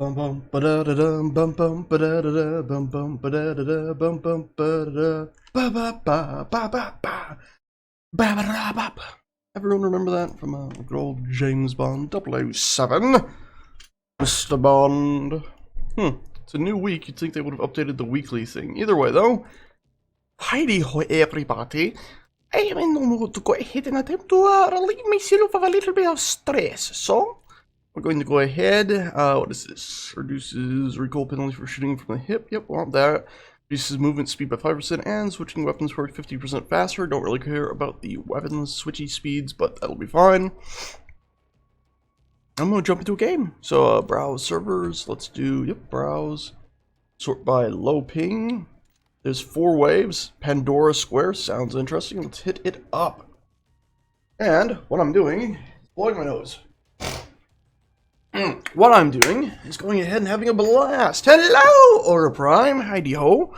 Bum bum ba da da dum bum bum ba da da da bum bum ba da da da bum bum ba da da ba ba ba ba ba ba ba ba da ba. Everyone remember that from good old James Bond 007? Mr. Bond. It's a new week. You'd think they would have updated the weekly thing. Either way, though. Heidi ho, everybody. I am in the mood to go ahead and attempt to relieve myself of a little bit of stress. So, we're going to go ahead. What is this? Reduces recoil penalty for shooting from the hip. Yep, want that. Reduces movement speed by 5% and switching weapons for 50% faster. Don't really care about the weapons switchy speeds, but that'll be fine. I'm going to jump into a game. So, browse servers. Let's do, browse. Sort by low ping. There's 4 waves. Pandora Square. Sounds interesting. Let's hit it up. And what I'm doing is blowing my nose. What I'm doing is going ahead and having a blast. Hello, Aura Prime. Heidi ho.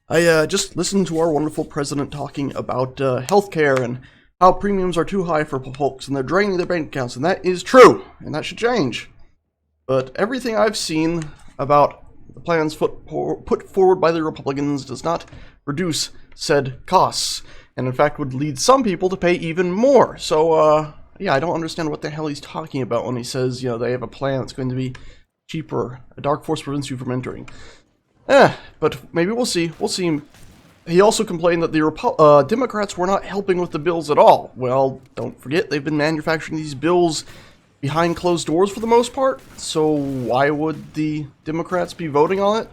I just listened to our wonderful president talking about healthcare and how premiums are too high for folks and they're draining their bank accounts, and that is true, and that should change. But everything I've seen about the plans put forward by the Republicans does not reduce said costs, and in fact would lead some people to pay even more. So, yeah, I don't understand what the hell he's talking about when he says, you know, they have a plan that's going to be cheaper. A dark force prevents you from entering. But maybe we'll see. We'll see. He also complained that the Democrats were not helping with the bills at all. Well, don't forget, they've been manufacturing these bills behind closed doors for the most part. So why would the Democrats be voting on it?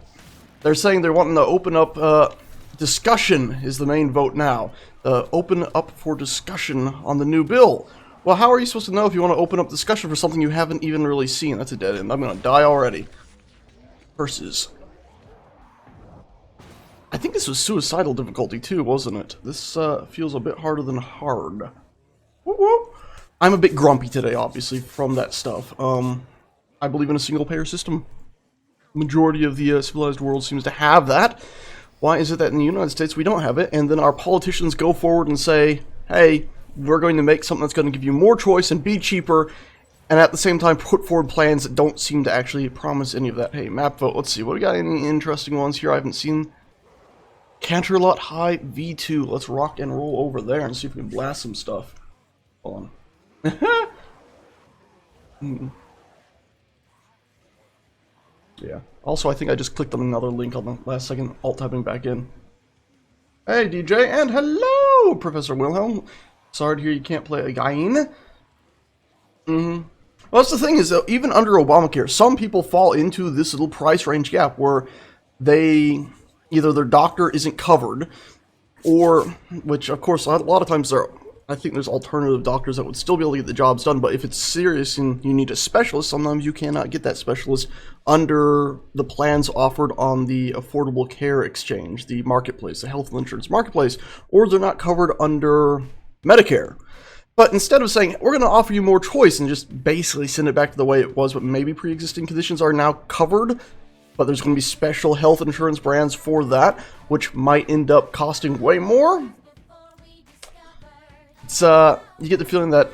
They're saying they're wanting to open up, discussion is the main vote now. Open up for discussion on the new bill. Well, how are you supposed to know if you want to open up discussion for something you haven't even really seen? That's a dead end. I'm gonna die already. Versus. I think this was suicidal difficulty too, wasn't it? This feels a bit harder than hard. Whoop whoop. I'm a bit grumpy today, obviously, from that stuff. I believe in a single-payer system. Majority of the civilized world seems to have that. Why is it that in the United States we don't have it, and then our politicians go forward and say, hey, we're going to make something that's going to give you more choice and be cheaper, and at the same time put forward plans that don't seem to actually promise any of that. Hey, map vote, let's see, what do we got? Any interesting ones here I haven't seen? Canterlot High V2. Let's rock and roll over there and see if we can blast some stuff. Hold on. Yeah. Also, I think I just clicked on another link on the last second, alt-tabbing back in. Hey, DJ, and hello, Professor Wilhelm. Sorry to hear you can't play again. Well, that's the thing is, though, even under Obamacare, some people fall into this little price range gap where they... either their doctor isn't covered, or, which of course a lot of times I think there's alternative doctors that would still be able to get the jobs done, but if it's serious and you need a specialist, sometimes you cannot get that specialist under the plans offered on the Affordable Care Exchange, the marketplace, the health insurance marketplace, or they're not covered under Medicare. But instead of saying, we're going to offer you more choice and just basically send it back to the way it was, but maybe pre-existing conditions are now covered, but there's going to be special health insurance brands for that, which might end up costing way more. It's, you get the feeling that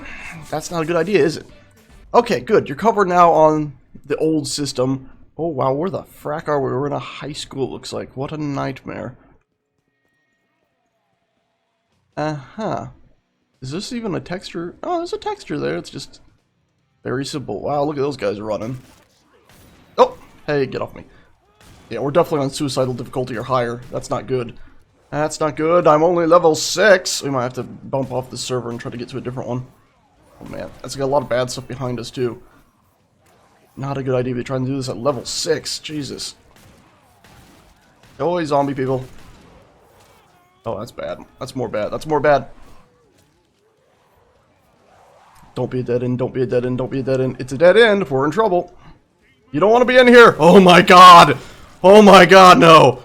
that's not a good idea, is it? Okay, good. You're covered now on the old system. Oh, wow, where the frack are we? We're in a high school, it looks like. What a nightmare. Uh-huh. Is this even a texture? Oh, there's a texture there. It's just very simple. Wow, look at those guys running. Oh! Hey, get off me. Yeah, we're definitely on suicidal difficulty or higher. That's not good. That's not good. I'm only level 6. We might have to bump off the server and try to get to a different one. Oh man, that's got a lot of bad stuff behind us too. Not a good idea to be trying to do this at level 6. Jesus. Oh, zombie people. Oh, that's bad. That's more bad. That's more bad. Don't be a dead end. Don't be a dead end. Don't be a dead end. It's a dead end. We're in trouble. You don't want to be in here! Oh my god! Oh my god, no!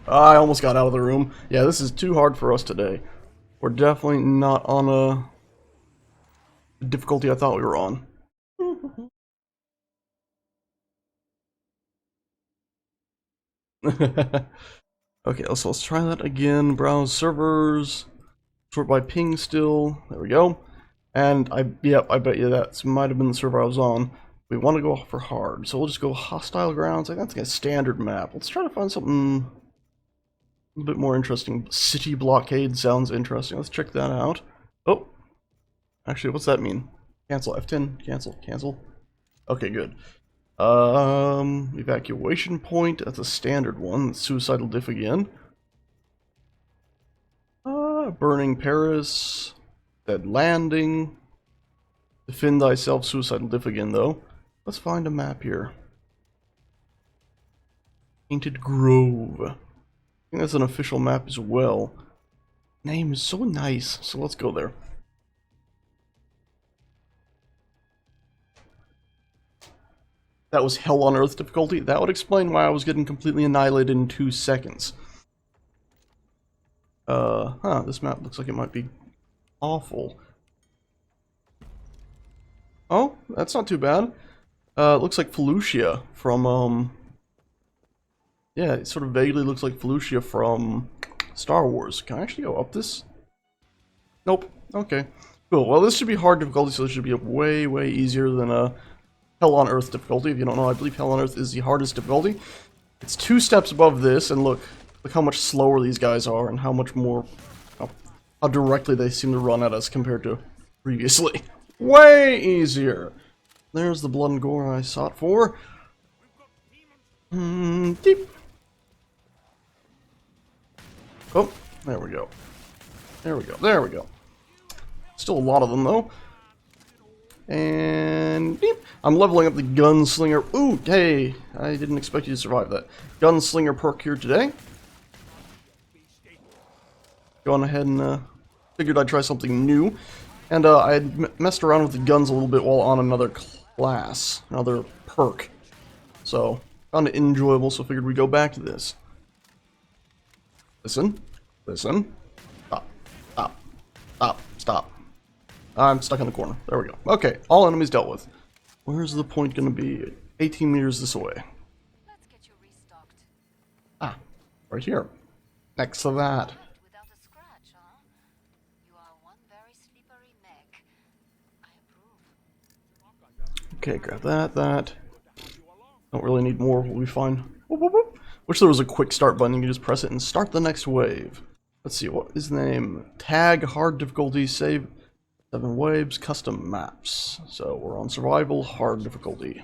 I almost got out of the room. Yeah, this is too hard for us today. We're definitely not on a difficulty I thought we were on. Okay, let's try that again. Browse servers. Sort by ping still. There we go. And yep, I bet you that might have been the server I was on. We want to go for hard, so we'll just go hostile grounds. I think that's a standard map. Let's try to find something a bit more interesting. City blockade sounds interesting. Let's check that out. Oh, actually, what's that mean? Cancel F10. Cancel. Okay, good. Evacuation point. That's a standard one. Suicidal diff again. Burning Paris. Dead landing. Defend thyself. Suicidal diff again, though. Let's find a map here. Painted Grove. I think that's an official map as well. Name is so nice, so let's go there. That was Hell on Earth difficulty. That would explain why I was getting completely annihilated in 2 seconds. This map looks like it might be awful. Oh, that's not too bad. It looks like Felucia from, yeah, it sort of vaguely looks like Felucia from Star Wars. Can I actually go up this? Nope. Okay. Cool. Well, this should be hard difficulty, so this should be way, way easier than Hell on Earth difficulty. If you don't know, I believe Hell on Earth is the hardest difficulty. It's 2 steps above this, and look how much slower these guys are, and how much more, how directly they seem to run at us compared to previously. Way easier. There's the blood and gore I sought for. Deep. Oh, there we go. There we go. Still a lot of them, though. And beep. I'm leveling up the gunslinger. Ooh, hey, I didn't expect you to survive that. Gunslinger perk here today. Going ahead and figured I'd try something new. And I had messed around with the guns a little bit while on another class, another perk. So, found it enjoyable, so figured we'd go back to this. Listen. Stop. I'm stuck in the corner. There we go. Okay, all enemies dealt with. Where's the point gonna be? 18 meters this way. Let's get you restocked. Ah, right here. Next to that. Without a scratch, huh? You are one very slippery neck. I approve. Okay, grab that. Don't really need more, we'll be fine. Whoop, whoop, whoop. Wish there was a quick start button, you can just press it and start the next wave. Let's see, what is the name? Tag, hard difficulty, save, 7 waves, custom maps. So we're on survival, hard difficulty.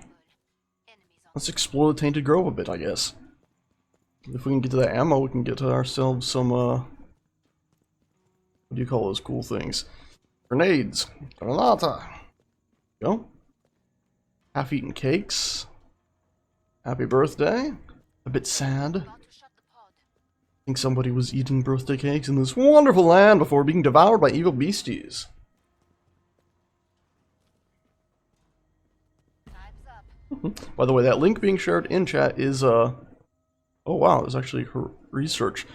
Let's explore the Tainted Grove a bit, I guess. If we can get to that ammo, we can get ourselves some, what do you call those cool things? Grenades. Granata. Go. Half-eaten cakes. Happy birthday. A bit sad. I think somebody was eating birthday cakes in this wonderful land before being devoured by evil beasties. By the way, that link being shared in chat is, oh wow, there's actually her research.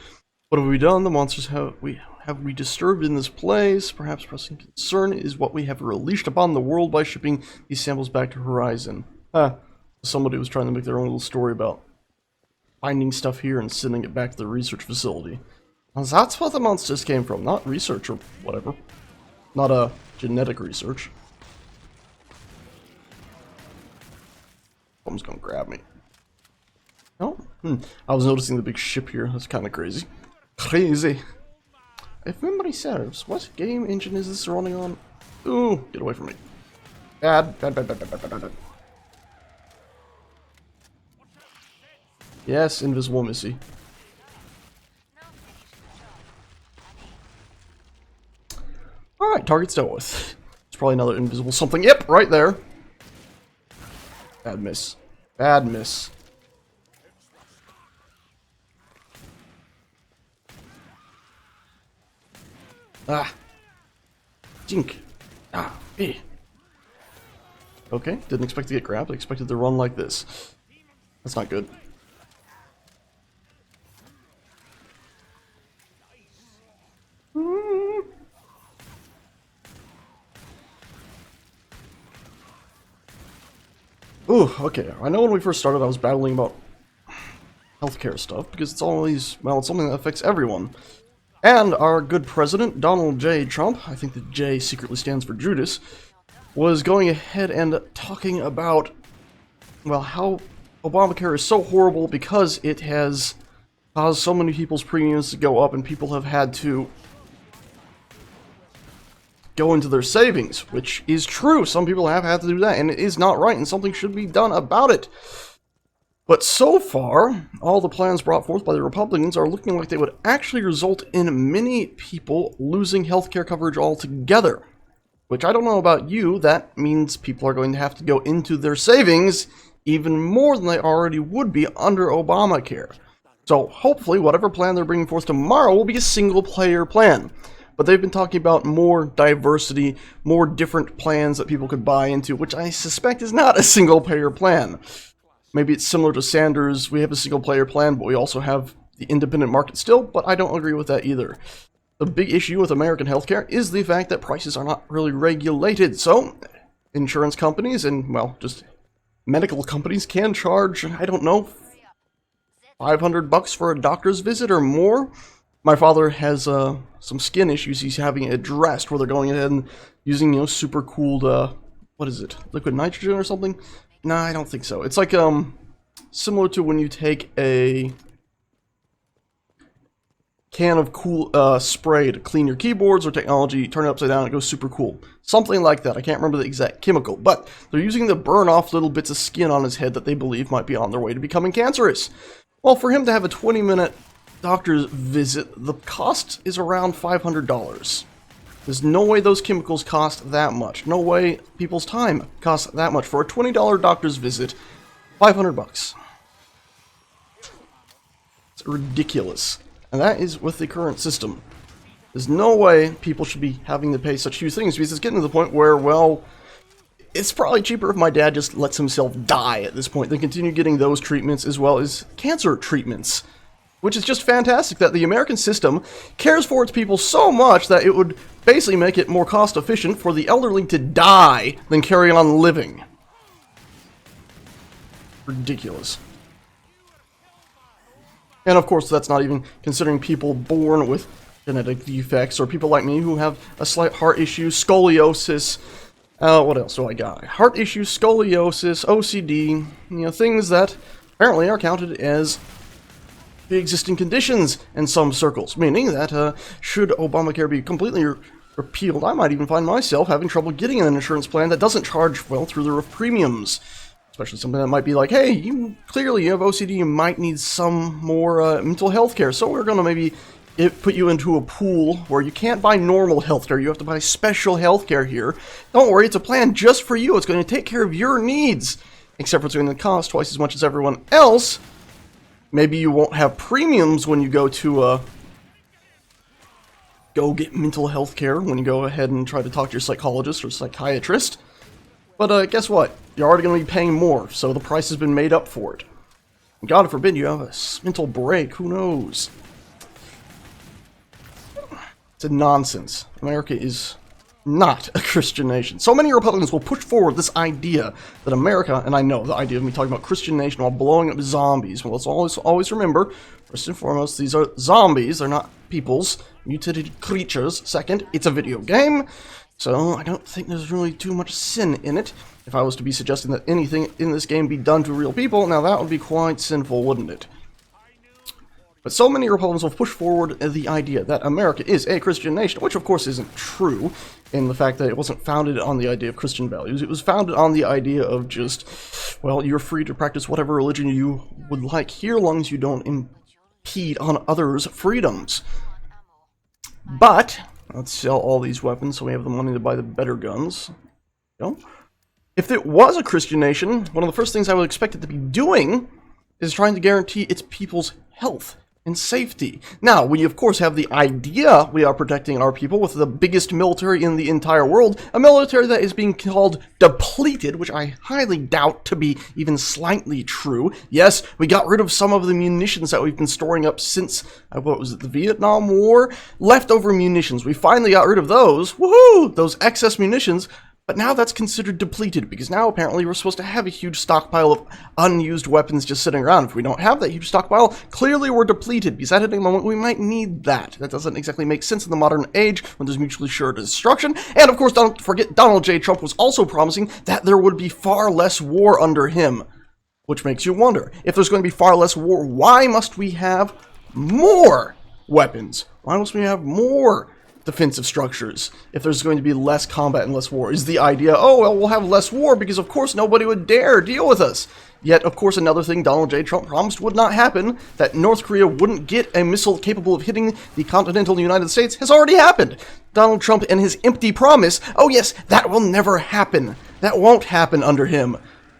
What have we done? The monsters have we disturbed in this place? Perhaps pressing concern is what we have released upon the world by shipping these samples back to Horizon. Somebody was trying to make their own little story about finding stuff here and sending it back to the research facility. Now, that's what the monsters came from, not research or whatever. Not a genetic research. Someone's gonna grab me. Oh, I was noticing the big ship here. That's kind of crazy. Crazy. If memory serves, what game engine is this running on? Ooh, get away from me. Bad. Yes, invisible Missy. Alright, target's dealt with. It's probably another invisible something. Yep, right there. Bad miss. Bad miss. Ah. Jink. Ah. Eh. Okay, didn't expect to get grabbed. I expected to run like this. That's not good. Ooh, okay. I know when we first started I was battling about healthcare stuff, because it's always, well, it's something that affects everyone. And our good president, Donald J. Trump, I think the J secretly stands for Judas, was going ahead and talking about, well, how Obamacare is so horrible because it has caused so many people's premiums to go up and people have had to go into their savings, which is true. Some people have had to do that, and it is not right, and something should be done about it. But so far, all the plans brought forth by the Republicans are looking like they would actually result in many people losing healthcare coverage altogether. Which, I don't know about you, that means people are going to have to go into their savings even more than they already would be under Obamacare. So hopefully whatever plan they're bringing forth tomorrow will be a single-player plan. But they've been talking about more diversity, more different plans that people could buy into, which I suspect is not a single-player plan. Maybe it's similar to Sanders, we have a single-player plan, but we also have the independent market still, but I don't agree with that either. The big issue with American healthcare is the fact that prices are not really regulated, so insurance companies and, well, just medical companies can charge, I don't know, $500 for a doctor's visit or more. My father has some skin issues he's having addressed, where they're going ahead and using, you know, super cooled, what is it, liquid nitrogen or something? Nah, I don't think so. It's like, similar to when you take a can of cool spray to clean your keyboards or technology, turn it upside down, it goes super cool. Something like that. I can't remember the exact chemical, but they're using to burn off little bits of skin on his head that they believe might be on their way to becoming cancerous. Well, for him to have a 20-minute doctor's visit, the cost is around $500. There's no way those chemicals cost that much. No way people's time costs that much. For a $20 doctor's visit, $500. It's ridiculous. And that is with the current system. There's no way people should be having to pay such huge things, because it's getting to the point where, well, it's probably cheaper if my dad just lets himself die at this point than continue getting those treatments as well as cancer treatments. Which is just fantastic that the American system cares for its people so much that it would basically make it more cost efficient for the elderly to die than carry on living. Ridiculous. And of course, that's not even considering people born with genetic defects or people like me who have a slight heart issue, scoliosis. What else do I got? Heart issue, scoliosis, OCD, you know, things that apparently are counted as pre-existing conditions in some circles, meaning that should Obamacare be completely repealed, I might even find myself having trouble getting an insurance plan that doesn't charge, well, through the roof premiums. Especially something that might be like, hey, you clearly have OCD, you might need some more mental health care, so we're going to maybe put you into a pool where you can't buy normal health care, you have to buy special health care here. Don't worry, it's a plan just for you, it's going to take care of your needs, except for it's going to cost twice as much as everyone else. Maybe you won't have premiums when you go to go get mental health care, when you go ahead and try to talk to your psychologist or psychiatrist. But guess what? You're already going to be paying more, so the price has been made up for it. God forbid you have a mental break, who knows? It's a nonsense. America is not a Christian nation. So many Republicans will push forward this idea that America, and I know the idea of me talking about Christian nation while blowing up zombies. Well, let's always remember, first and foremost, these are zombies. They're not peoples, mutated creatures. Second, it's a video game, so I don't think there's really too much sin in it. If I was to be suggesting that anything in this game be done to real people, now that would be quite sinful, wouldn't it? But so many Republicans will push forward the idea that America is a Christian nation, which of course isn't true, in the fact that it wasn't founded on the idea of Christian values. It was founded on the idea of just, well, you're free to practice whatever religion you would like here, as long as you don't impede on others' freedoms. But let's sell all these weapons so we have the money to buy the better guns. You know? If it was a Christian nation, one of the first things I would expect it to be doing is trying to guarantee its people's health and safety. Now, we of course have the idea we are protecting our people with the biggest military in the entire world, a military that is being called depleted, which I highly doubt to be even slightly true. Yes, we got rid of some of the munitions that we've been storing up since, what was it, the Vietnam War? Leftover munitions. We finally got rid of those. Woohoo! Those excess munitions. But now that's considered depleted, because now apparently we're supposed to have a huge stockpile of unused weapons just sitting around. If we don't have that huge stockpile, clearly we're depleted, because at any moment we might need that. That doesn't exactly make sense in the modern age when there's mutually assured destruction. And of course, don't forget, Donald J. Trump was also promising that there would be far less war under him. Which makes you wonder, if there's going to be far less war, why must we have more weapons? Why must we have more defensive structures if there's going to be less combat and less war? Is the idea, oh, well, we'll have less war because, of course, nobody would dare deal with us. Yet, of course, another thing Donald J. Trump promised would not happen, that North Korea wouldn't get a missile capable of hitting the continental United States, has already happened. Donald Trump and his empty promise, oh yes, that will never happen. That won't happen under him.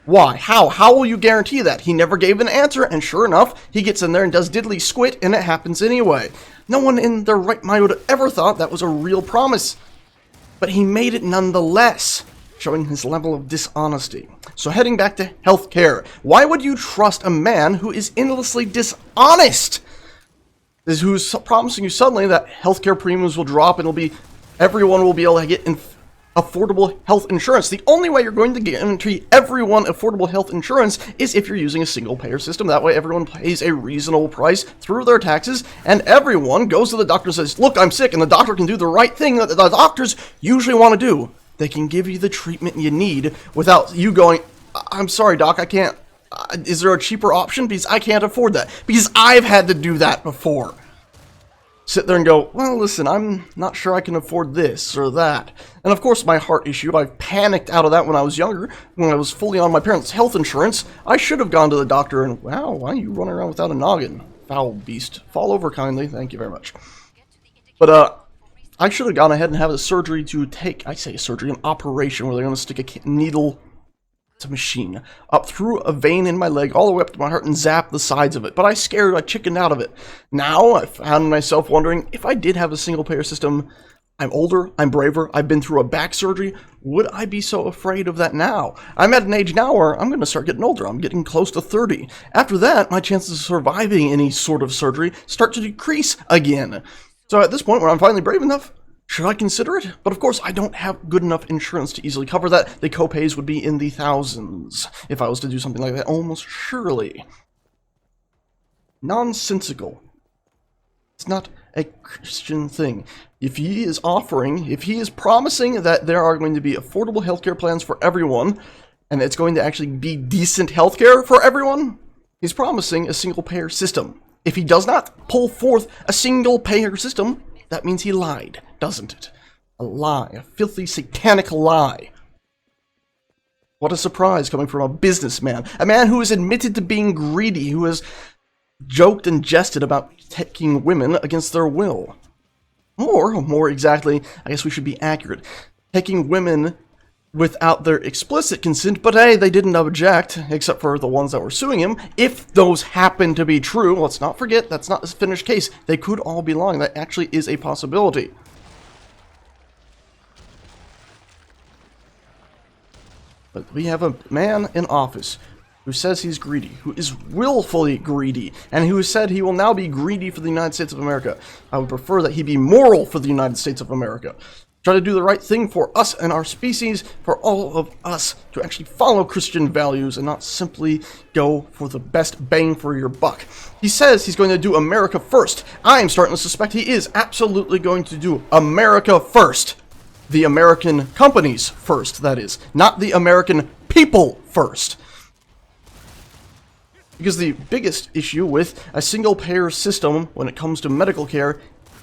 Why? How? How will you guarantee that? He never gave an answer, and sure enough, he gets in there and does diddly squit, and it happens anyway. No one in their right mind would have ever thought that was a real promise. But he made it nonetheless, showing his level of dishonesty. So heading back to healthcare, why would you trust a man who is endlessly dishonest? Who's promising you suddenly that healthcare premiums will drop and everyone will be able to get affordable health insurance. The only way you're going to guarantee everyone affordable health insurance is if you're using a single-payer system. That way everyone pays a reasonable price through their taxes, and everyone goes to the doctor and says, look, I'm sick, and the doctor can do the right thing that the doctors usually want to do. They can give you the treatment you need without you going, I'm sorry, doc, I can't. Is there a cheaper option? Because I can't afford that. Because I've had to do that before. Sit there and go, well, listen, I'm not sure I can afford this or that. And of course, my heart issue, I panicked out of that when I was younger, when I was fully on my parents' health insurance. I should have gone to the doctor and, wow, why are you running around without a noggin? Foul beast. Fall over kindly, thank you very much. But, I should have gone ahead and had a surgery an operation where they're going to stick a needle, it's a machine, up through a vein in my leg, all the way up to my heart, and zap the sides of it. But I chickened out of it. Now, I found myself wondering, if I did have a single-payer system, I'm older, I'm braver, I've been through a back surgery, would I be so afraid of that now? I'm at an age now where I'm going to start getting older. I'm getting close to 30. After that, my chances of surviving any sort of surgery start to decrease again. So at this point, where I'm finally brave enough, should I consider it? But of course, I don't have good enough insurance to easily cover that. The copays would be in the thousands if I was to do something like that, almost surely. Nonsensical. It's not a Christian thing. If he is promising that there are going to be affordable healthcare plans for everyone, and it's going to actually be decent healthcare for everyone, he's promising a single-payer system. If he does not pull forth a single-payer system, that means he lied, doesn't it? A lie, a filthy, satanic lie. What a surprise coming from a businessman, a man who has admitted to being greedy, who has joked and jested about taking women against their will. Or, more exactly, I guess we should be accurate, taking women without their explicit consent, but hey, they didn't object, except for the ones that were suing him. If those happen to be true, let's not forget, that's not a finished case. They could all be lying. That actually is a possibility. But we have a man in office who says he's greedy, who is willfully greedy, and who has said he will now be greedy for the United States of America. I would prefer that he be moral for the United States of America. Try to do the right thing for us and our species, for all of us to actually follow Christian values and not simply go for the best bang for your buck. He says he's going to do America first. I'm starting to suspect he is absolutely going to do America first. The American companies first, that is. Not the American people first. Because the biggest issue with a single-payer system when it comes to medical care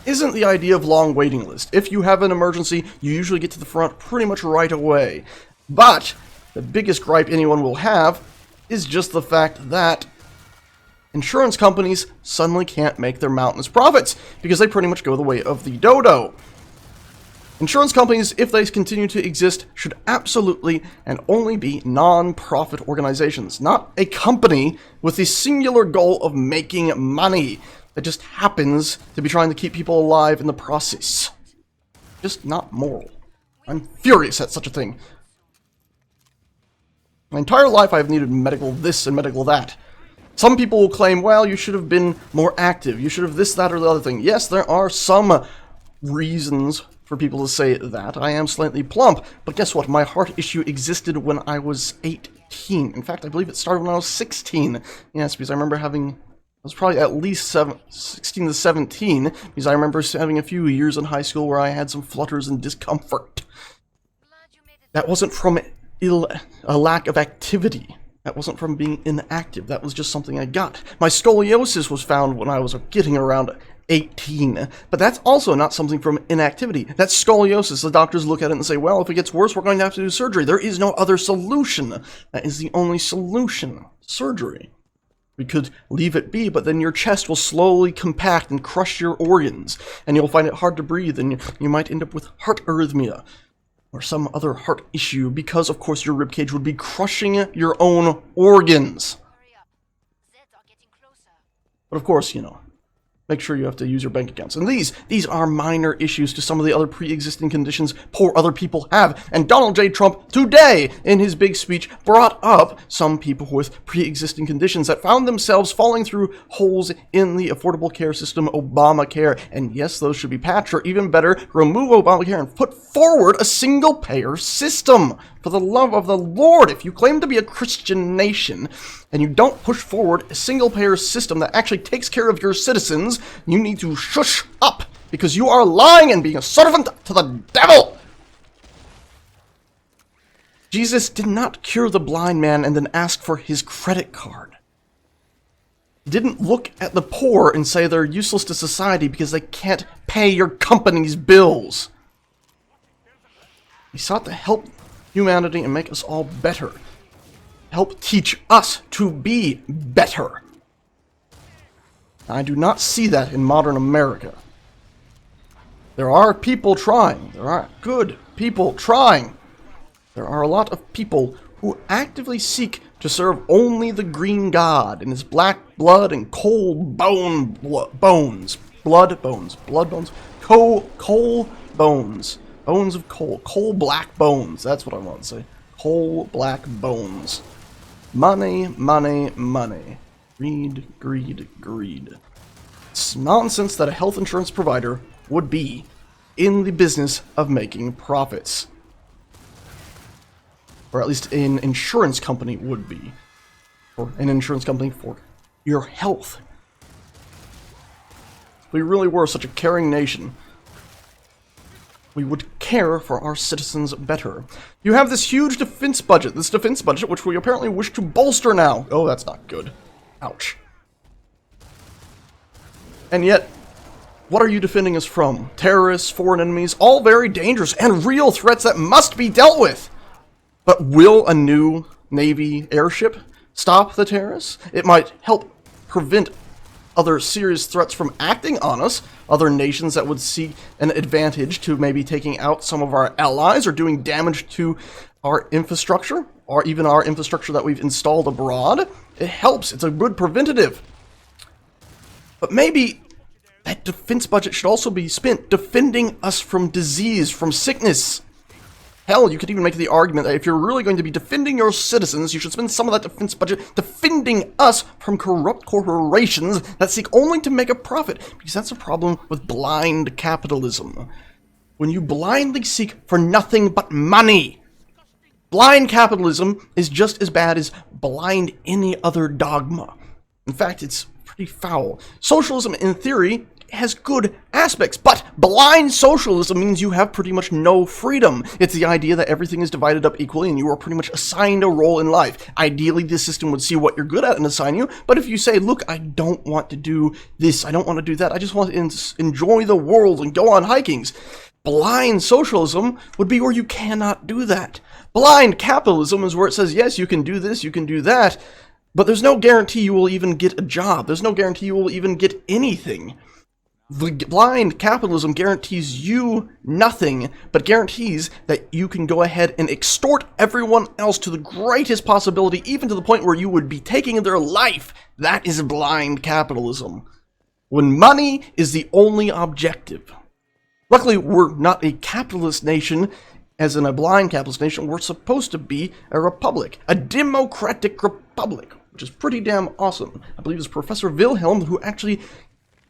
isn't the idea of long waiting list. If you have an emergency, you usually get to the front pretty much right away. But the biggest gripe anyone will have is just the fact that insurance companies suddenly can't make their mountainous profits because they pretty much go the way of the dodo. Insurance companies, if they continue to exist, should absolutely and only be non-profit organizations, not a company with the singular goal of making money that just happens to be trying to keep people alive in the process. Just not moral. I'm furious at such a thing. My entire life I've needed medical this and medical that. Some people will claim, well, you should have been more active, you should have this, that, or the other thing. Yes, there are some reasons for people to say that. I am slightly plump, but guess what? My heart issue existed when I was 18. In fact, I believe it started when I was 16. Yes, because I remember having... I was probably at least 16 to 17, because I remember having a few years in high school where I had some flutters and discomfort. That wasn't from a lack of activity. That wasn't from being inactive. That was just something I got. My scoliosis was found when I was getting around 18. But that's also not something from inactivity. That's scoliosis. The doctors look at it and say, well, if it gets worse, we're going to have to do surgery. There is no other solution. That is the only solution. Surgery. We could leave it be, but then your chest will slowly compact and crush your organs, and you'll find it hard to breathe, and you might end up with heart arrhythmia or some other heart issue because, of course, your ribcage would be crushing your own organs. Hurry up. Zeds are getting closer. But of course, make sure you have to use your bank accounts. And these are minor issues to some of the other pre-existing conditions poor other people have. And Donald J. Trump today, in his big speech, brought up some people with pre-existing conditions that found themselves falling through holes in the Affordable Care System, Obamacare. And yes, those should be patched, or even better, remove Obamacare and put forward a single-payer system. For the love of the Lord, if you claim to be a Christian nation and you don't push forward a single-payer system that actually takes care of your citizens, you need to shush up, because you are lying and being a servant to the devil! Jesus did not cure the blind man and then ask for his credit card. He didn't look at the poor and say they're useless to society because they can't pay your company's bills. He sought to help humanity and make us all better. Help teach us to be better. I do not see that in modern America. There are people trying. There are good people trying. There are a lot of people who actively seek to serve only the green god and his black blood and coal bones. Blood bones. Coal bones. Bones of coal. Coal black bones. That's what I want to say. Coal black bones. Money, money, money. Greed, greed, greed. It's nonsense that a health insurance provider would be in the business of making profits. Or at least an insurance company would be. Or an insurance company for your health. If we really were such a caring nation, we would care for our citizens better. You have this huge defense budget, which we apparently wish to bolster now. Oh, that's not good. Ouch. And yet, what are you defending us from? Terrorists, foreign enemies, all very dangerous and real threats that must be dealt with. But will a new Navy airship stop the terrorists? It might help prevent other serious threats from acting on us, other nations that would see an advantage to maybe taking out some of our allies or doing damage to our infrastructure, or even our infrastructure that we've installed abroad. It helps. It's a good preventative. But maybe that defense budget should also be spent defending us from disease, from sickness. Hell, you could even make the argument that if you're really going to be defending your citizens, you should spend some of that defense budget defending us from corrupt corporations that seek only to make a profit, because that's a problem with blind capitalism. When you blindly seek for nothing but money, blind capitalism is just as bad as blind any other dogma. In fact, it's pretty foul. Socialism, in theory, has good aspects, but blind socialism means you have pretty much no freedom. It's the idea that everything is divided up equally and you are pretty much assigned a role in life. Ideally, this system would see what you're good at and assign you, but if you say, look, I don't want to do this, I don't want to do that, I just want to enjoy the world and go on hikings, blind socialism would be where you cannot do that. Blind capitalism is where it says, yes, you can do this, you can do that, but there's no guarantee you will even get a job. There's no guarantee you will even get anything. The blind capitalism guarantees you nothing, but guarantees that you can go ahead and extort everyone else to the greatest possibility, even to the point where you would be taking their life. That is blind capitalism. When money is the only objective. Luckily, we're not a capitalist nation, as in a blind capitalist nation. We're supposed to be a republic, a democratic republic, which is pretty damn awesome. I believe it's Professor Wilhelm who actually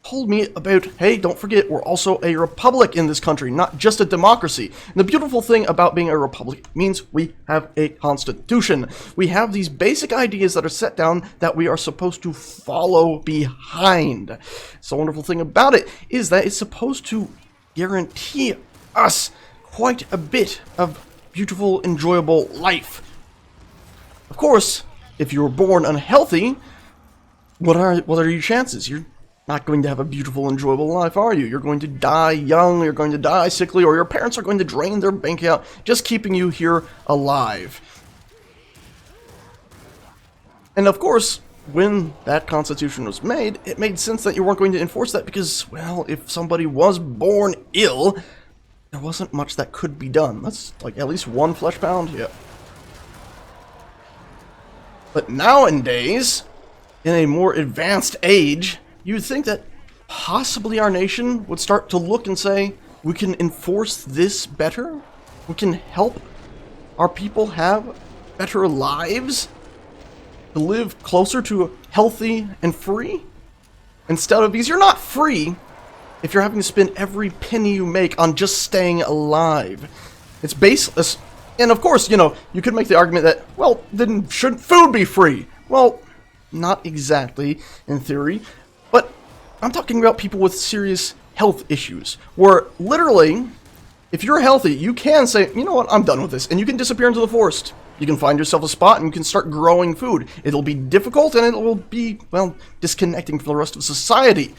told me about, hey, don't forget, we're also a republic in this country, not just a democracy. And the beautiful thing about being a republic means we have a constitution. We have these basic ideas that are set down that we are supposed to follow behind. So the wonderful thing about it is that it's supposed to guarantee us quite a bit of beautiful, enjoyable life. Of course, if you were born unhealthy, what are your chances? You're not going to have a beautiful, enjoyable life, are you? You're going to die young, you're going to die sickly, or your parents are going to drain their bank account just keeping you here alive. And of course, when that constitution was made, it made sense that you weren't going to enforce that because, well, if somebody was born ill, there wasn't much that could be done. That's like at least one flesh pound, yeah. But nowadays, in a more advanced age, you'd think that possibly our nation would start to look and say, we can enforce this better? We can help our people have better lives? To live closer to healthy and free? Instead of, because you're not free if you're having to spend every penny you make on just staying alive. It's baseless. And of course, you know, you could make the argument that, well, then shouldn't food be free? Well, not exactly, in theory. But I'm talking about people with serious health issues, where literally, if you're healthy, you can say, you know what, I'm done with this, and you can disappear into the forest. You can find yourself a spot and you can start growing food. It'll be difficult and it will be, well, disconnecting from the rest of society.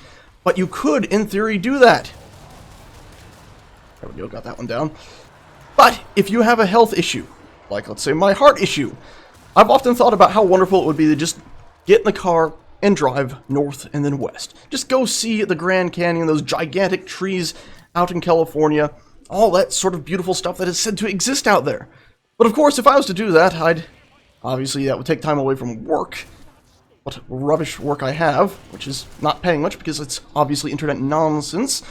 But you could, in theory, do that. There we go, got that one down. But if you have a health issue, like let's say my heart issue, I've often thought about how wonderful it would be to just get in the car and drive north and then west. Just go see the Grand Canyon, those gigantic trees out in California, all that sort of beautiful stuff that is said to exist out there. But of course, if I was to do that, obviously that would take time away from work. What rubbish work I have, which is not paying much because it's obviously internet nonsense.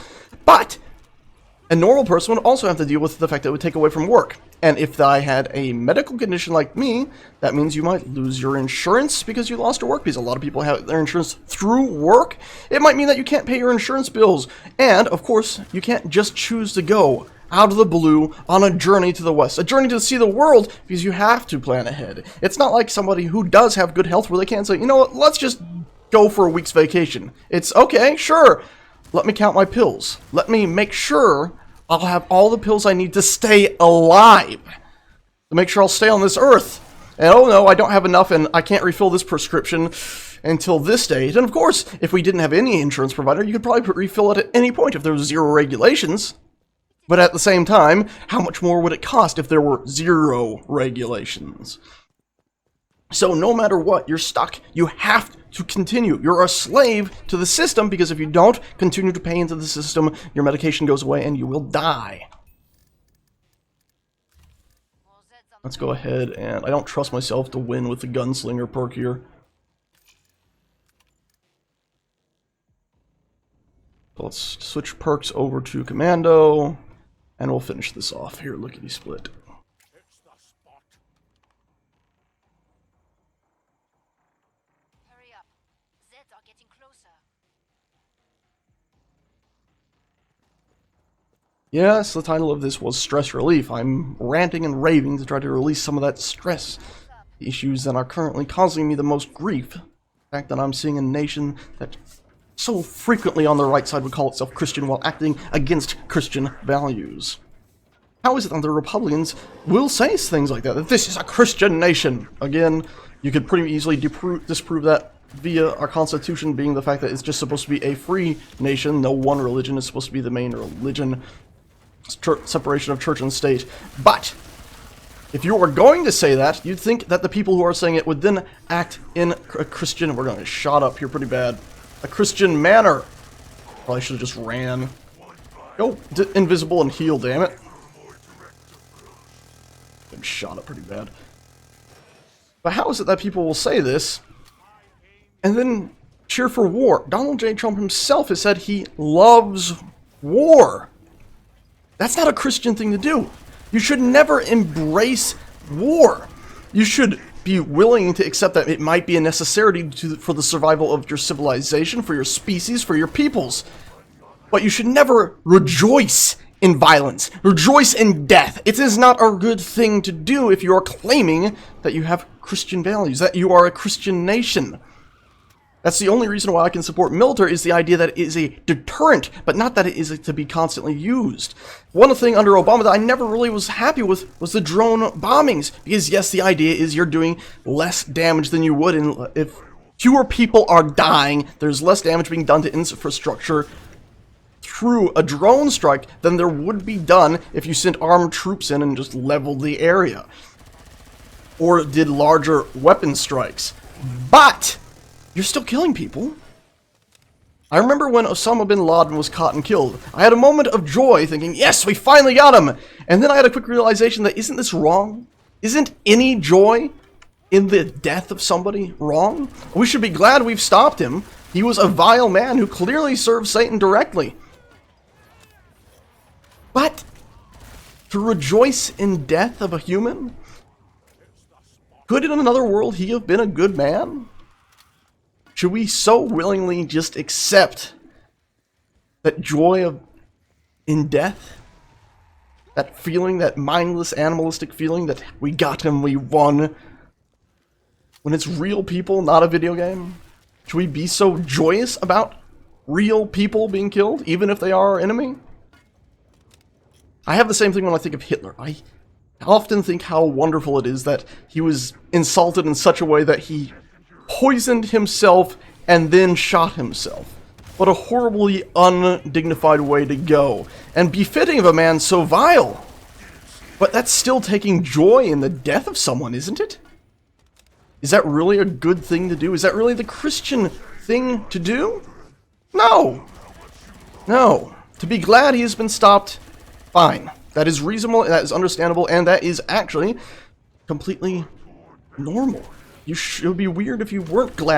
But a normal person would also have to deal with the fact that it would take away from work. And if I had a medical condition like me, that means you might lose your insurance because you lost your work, because a lot of people have their insurance through work. It might mean that you can't pay your insurance bills. And, of course, you can't just choose to go out of the blue on a journey to the west, a journey to see the world, because you have to plan ahead. It's not like somebody who does have good health where they can say, you know what, let's just go for a week's vacation. It's, okay, sure, let me count my pills. Let me make sure I'll have all the pills I need to stay alive, to make sure I'll stay on this earth. And oh no, I don't have enough and I can't refill this prescription until this date. And of course, if we didn't have any insurance provider, you could probably refill it at any point if there was zero regulations. But at the same time, how much more would it cost if there were zero regulations? So no matter what, you're stuck. You have to continue. You're a slave to the system, because if you don't continue to pay into the system, your medication goes away and you will die. Let's go ahead, and I don't trust myself to win with the gunslinger perk here. Let's switch perks over to commando, and we'll finish this off here. Lickety split. Hurry up. Zeds are getting closer. Yes, the title of this was Stress Relief. I'm ranting and raving to try to release some of that stress. The issues that are currently causing me the most grief. The fact that I'm seeing a nation that so frequently on the right side would call itself Christian while acting against Christian values. How is it that the Republicans will say things like that this is a Christian nation? Again, you could pretty easily disprove that via our Constitution being the fact that it's just supposed to be a free nation. No one religion is supposed to be the main religion. Separation of church and state. But if you were going to say that, you'd think that the people who are saying it would then act in a Christian, we're going to get shot up here pretty bad, a Christian manner. Probably should have just ran. Go invisible and heal, damn it. Been shot up pretty bad. But how is it that people will say this and then cheer for war? Donald J. Trump himself has said he loves war. That's not a Christian thing to do. You should never embrace war. You should be willing to accept that it might be a necessity for the survival of your civilization, for your species, for your peoples. But you should never rejoice in violence, rejoice in death. It is not a good thing to do if you are claiming that you have Christian values, that you are a Christian nation. That's the only reason why I can support military, is the idea that it is a deterrent, but not that it is to be constantly used. One thing under Obama that I never really was happy with was the drone bombings. Because yes, the idea is you're doing less damage than you would if fewer people are dying, there's less damage being done to infrastructure through a drone strike than there would be done if you sent armed troops in and just leveled the area. Or did larger weapon strikes. But you're still killing people. I remember when Osama bin Laden was caught and killed. I had a moment of joy thinking, yes, we finally got him! And then I had a quick realization that isn't this wrong? Isn't any joy in the death of somebody wrong? We should be glad we've stopped him. He was a vile man who clearly served Satan directly. But to rejoice in death of a human? Could in another world he have been a good man? Should we so willingly just accept that joy in death? That feeling, that mindless, animalistic feeling that we got him, we won, when it's real people, not a video game? Should we be so joyous about real people being killed, even if they are our enemy? I have the same thing when I think of Hitler. I often think how wonderful it is that he was insulted in such a way that he poisoned himself and then shot himself. What a horribly undignified way to go, and befitting of a man so vile. But that's still taking joy in the death of someone, isn't it? Is that really a good thing to do? Is that really the Christian thing to do? No. No. To be glad he has been stopped, fine. That is reasonable, that is understandable, and that is actually completely normal. It would be weird if you weren't glad